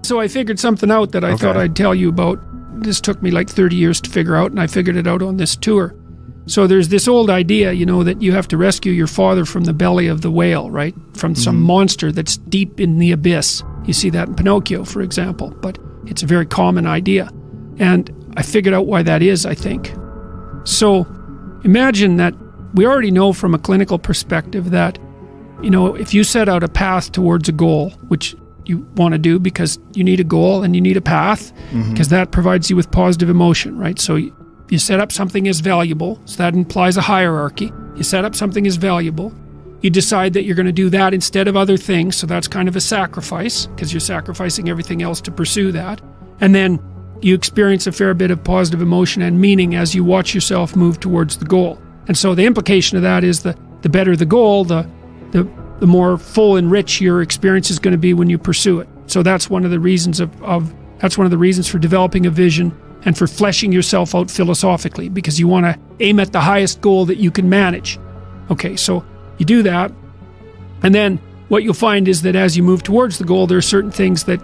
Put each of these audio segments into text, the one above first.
So I figured something out that I thought I'd tell you about. This took me like 30 years to figure out, and I figured it out on this tour. So there's this old idea, that you have to rescue your father from the belly of the whale, right? From some monster that's deep in the abyss. You see that in Pinocchio, for example, but it's a very common idea. And I figured out why that is, I think. So imagine that we already know from a clinical perspective that, if you set out a path towards a goal, which you want to do because you need a goal and you need a path, because that provides you with positive emotion, right? So you set up something as valuable, so that implies a hierarchy. You set up something as valuable. You decide that you're going to do that instead of other things, so that's kind of a sacrifice, because you're sacrificing everything else to pursue that. And then you experience a fair bit of positive emotion and meaning as you watch yourself move towards the goal. And so the implication of that is the better the goal, the more full and rich your experience is going to be when you pursue it. So that's one of the reasons that's one of the reasons for developing a vision and for fleshing yourself out philosophically, because you want to aim at the highest goal that you can manage. Okay, so you do that, and then what you'll find is that as you move towards the goal, there are certain things that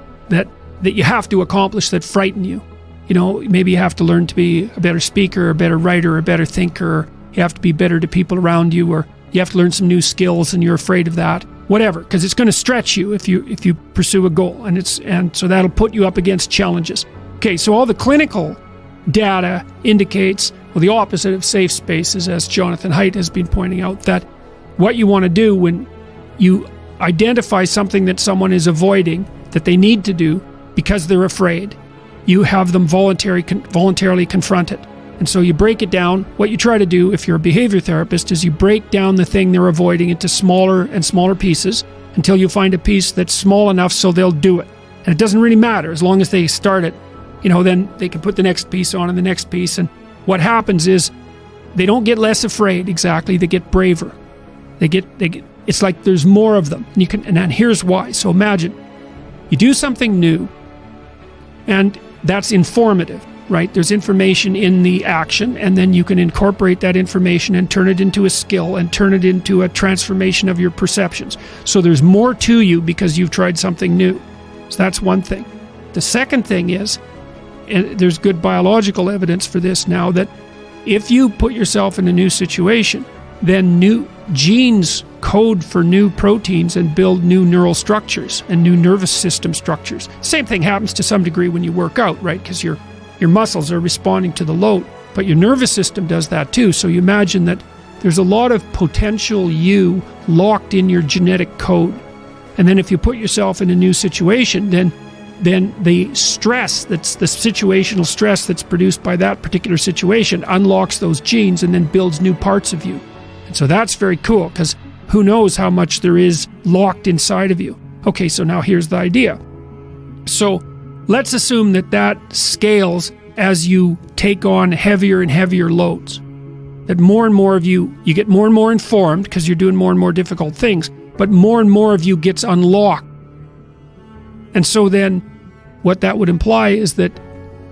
you have to accomplish that frighten you. Maybe you have to learn to be a better speaker, a better writer, a better thinker, or you have to be better to people around you, or you have to learn some new skills and you're afraid of that. Whatever, because it's going to stretch you if you pursue a goal, and so that'll put you up against challenges. Okay, so all the clinical data indicates, the opposite of safe spaces, as Jonathan Haidt has been pointing out, that what you want to do when you identify something that someone is avoiding, that they need to do because they're afraid, you have them voluntarily confront it. And so you break it down. What you try to do if you're a behavior therapist is you break down the thing they're avoiding into smaller and smaller pieces until you find a piece that's small enough so they'll do it. And it doesn't really matter as long as they start it. Then they can put the next piece on and the next piece. And what happens is they don't get less afraid exactly, they get braver. They get it's like there's more of them. And here's why. So imagine you do something new, and that's informative, right? There's information in the action, and then you can incorporate that information and turn it into a skill and turn it into a transformation of your perceptions. So there's more to you because you've tried something new. So that's one thing. The second thing is, and there's good biological evidence for this now, that if you put yourself in a new situation, then new genes code for new proteins and build new neural structures and new nervous system structures. Same thing happens to some degree when you work out, right? Because your muscles are responding to the load, but your nervous system does that too. So you imagine that there's a lot of potential you locked in your genetic code. And then if you put yourself in a new situation, then the stress, that's the situational stress that's produced by that particular situation, unlocks those genes and then builds new parts of you. And so that's very cool, because who knows how much there is locked inside of you. Okay, so now here's the idea. So let's assume that scales as you take on heavier and heavier loads. That more and more of you get more and more informed because you're doing more and more difficult things, but more and more of you gets unlocked. And so then what that would imply is that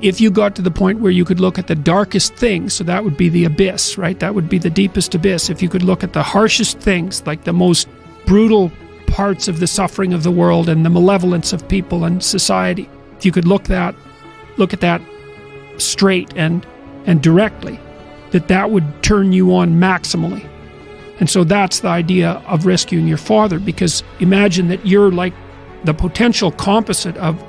if you got to the point where you could look at the darkest things, so that would be the abyss, right? That would be the deepest abyss. If you could look at the harshest things, like the most brutal parts of the suffering of the world and the malevolence of people and society, if you could look at that straight and directly, that would turn you on maximally. And so that's the idea of rescuing your father, because imagine that you're like the potential composite of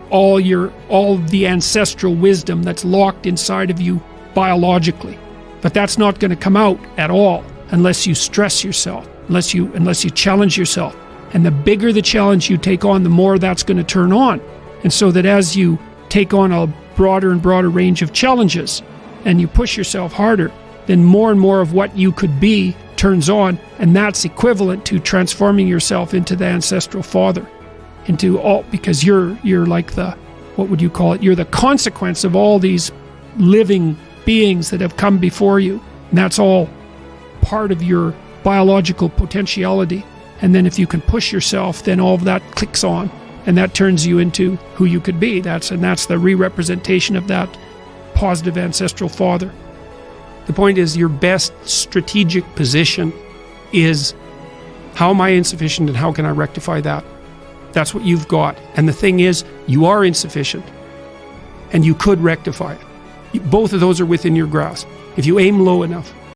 all the ancestral wisdom that's locked inside of you biologically. But that's not going to come out at all unless you stress yourself, unless you challenge yourself. And the bigger the challenge you take on, the more that's going to turn on. And so that as you take on a broader and broader range of challenges and you push yourself harder, then more and more of what you could be turns on, and that's equivalent to transforming yourself into the ancestral father. Because you're like what would you call it? You're the consequence of all these living beings that have come before you. And that's all part of your biological potentiality. And then if you can push yourself, then all of that clicks on, and that turns you into who you could be. That's the re-representation of that positive ancestral father. The point is, your best strategic position is, how am I insufficient and how can I rectify that? That's what you've got. And the thing is, you are insufficient. And you could rectify it. Both of those are within your grasp. If you aim low enough.